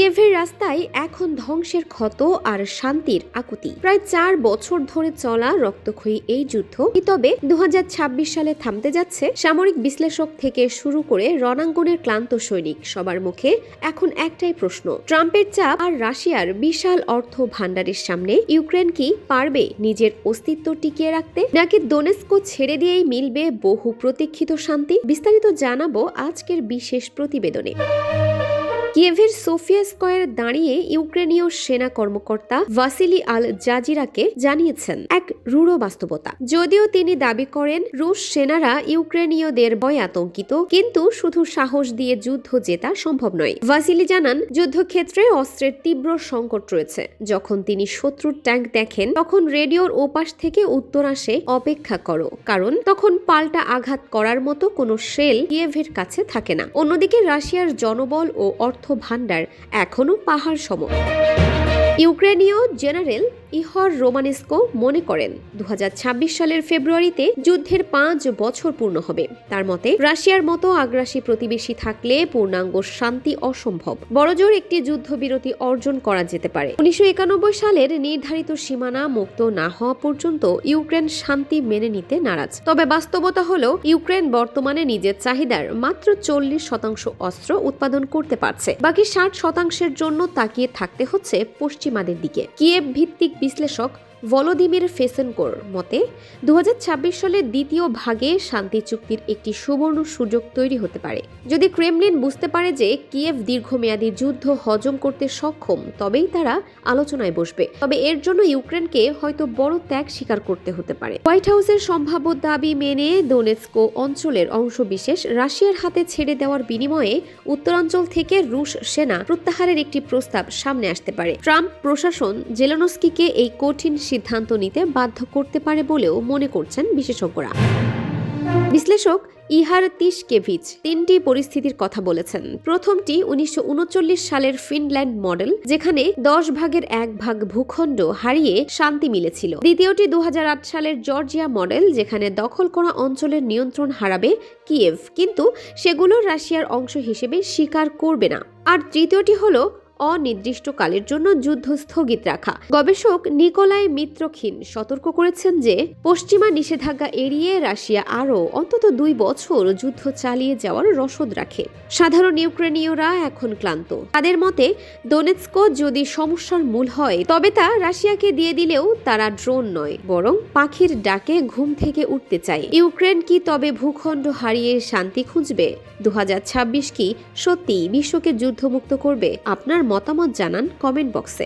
কিয়েভের রাস্তায় এখন ধ্বংসের ক্ষত আর শান্তির আকুতি। প্রায় 4 বছর ধরে চলা রক্তক্ষয়ী এই যুদ্ধ তবে 2026 সালে থামতে যাচ্ছে। সামরিক বিশ্লেষক থেকে শুরু করে রণাঙ্গনের ক্লান্ত সৈনিক সবার মুখে এখন একটাই প্রশ্ন, ট্রাম্পের চাপ আর রাশিয়ার বিশাল অর্থ ভান্ডারের সামনে ইউক্রেন কি পারবে নিজের অস্তিত্ব টিকিয়ে রাখতে, নাকি দোনেস্কো ছেড়ে দিয়েই মিলবে বহু প্রতীক্ষিত শান্তি? বিস্তারিত জানাবো আজকের বিশেষ প্রতিবেদনে। কিয়েভের সোফিয়া স্কয়ারে দাঁড়িয়ে ইউক্রেনীয় সেনা কর্মকর্তা ভাসিলি আল জাজিরাকে জানিয়েছেন এক রূঢ় বাস্তবতা। যদিও তিনি দাবি করেন রুশ সেনারা ইউক্রেনীয়দের ভয়ে আতঙ্কিত, কিন্তু শুধু সাহস দিয়ে যুদ্ধ জেতা সম্ভব নয়। ভাসিলি জানান, যুদ্ধক্ষেত্রে অস্ত্রের তীব্র সংকট রয়েছে। যখন তিনি শত্রুর ট্যাঙ্ক দেখেন তখন রেডিওর ওপাশ থেকে উত্তর আসে, অপেক্ষা করো, কারণ তখন পাল্টা আঘাত করার মতো কোনো শেল কিয়েভের কাছে থাকে না। অন্যদিকে রাশিয়ার জনবল ও অর্থ ভান্ডার এখনো পাহাড় সম। ইউক্রেনীয় জেনারেল ইহর রোমানেস্কো মনে করেন 2026 সালের ফেব্রুয়ারিতে যুদ্ধের 5 বছর পূর্ণ হবে। তার মতে রাশিয়ার মতো আগ্রাসী প্রতিবেশী থাকলে পূর্ণাঙ্গ শান্তি অসম্ভব। বড়জোর একটি যুদ্ধবিরতি অর্জন করা যেতে পারে। 1991 সালের নির্ধারিত সীমানা মুক্ত না হওয়া পর্যন্ত ইউক্রেন শান্তি মেনে নিতে নারাজ। তবে বাস্তবতা হলো ইউক্রেন বর্তমানে নিজের চাহিদার মাত্র 40% অস্ত্র উৎপাদন করতে পারছে। বাকি 60%-এর জন্য তাকিয়ে থাকতে হচ্ছে পশ্চিমাদের দিকে। কিয়েভ ভিত্তিক বিশ্লেষক ভলোদিমির ফেসেনকোর মতে 2026 সালের দ্বিতীয় ভাগে শান্তি চুক্তির একটি সুবর্ণ সুযোগ তৈরি হতে পারে। যদি ক্রেমলিন বুঝতে পারে যে কিয়েভ দীর্ঘমেয়াদী যুদ্ধ হজম করতে সক্ষম, তবেই তারা আলোচনায় বসবে। তবে এর জন্য ইউক্রেনকে হয়তো বড় ত্যাগ স্বীকার করতে হতে পারে। হোয়াইট হাউসের সম্ভাব্য দাবি মেনে দোনেৎস্কো অঞ্চলের অংশবিশেষ রাশিয়ার হাতে ছেড়ে দেওয়ার বিনিময়ে উত্তরাঞ্চল থেকে রুশ সেনা প্রত্যাহারের একটি প্রস্তাব সামনে আসতে পারে। ট্রাম্প প্রশাসন জেলেনস্কিকে এই কঠিন সিদ্ধান্ত নিতে বাধ্য করতে পারে বলেও মনে করছেন বিশেষজ্ঞরা। বিশ্লেষক ইহার তিশকেভিচ 3টি পরিস্থিতির কথা বলেছেন। প্রথমটি 1939 সালের ফিনল্যান্ড মডেল, যেখানে 10 ভাগের 1 ভাগ ভূখণ্ড হারিয়ে শান্তি মিলেছিল। দ্বিতীয়টি 2008 সালের জর্জিয়া মডেল, যেখানে দখল করা অঞ্চলের নিয়ন্ত্রণ হারাবে কিয়েভ, কিন্তু সেগুলো রাশিয়ার অংশ হিসেবে স্বীকার করবে না। আর তৃতীয়টি হলো অনির্দিষ্টকালের জন্য যুদ্ধ স্থগিত রাখা। গবেষক নিকোলাই মিত্রখিন সতর্ক করেছেন যে পশ্চিমা নিষেধাজ্ঞা এড়িয়ে রাশিয়া আরও অন্তত 2 বছর যুদ্ধ চালিয়ে যাওয়ার রসদ রাখে। সাধারণ ইউক্রেনীয়রা এখন ক্লান্ত। তাদের মতে দোনেৎস্কো যদি সমস্যার মূল হয়, তবে তা রাশিয়াকে দিয়ে দিলেও তারা ড্রোন নয়, বরং পাখির ডাকে ঘুম থেকে উঠতে চায়। ইউক্রেন কি তবে ভূখণ্ড হারিয়ে শান্তি খুঁজবে? 2026 কি সত্যি বিশ্বকে যুদ্ধমুক্ত করবে? আপনার মতামত জানান কমেন্ট বক্সে।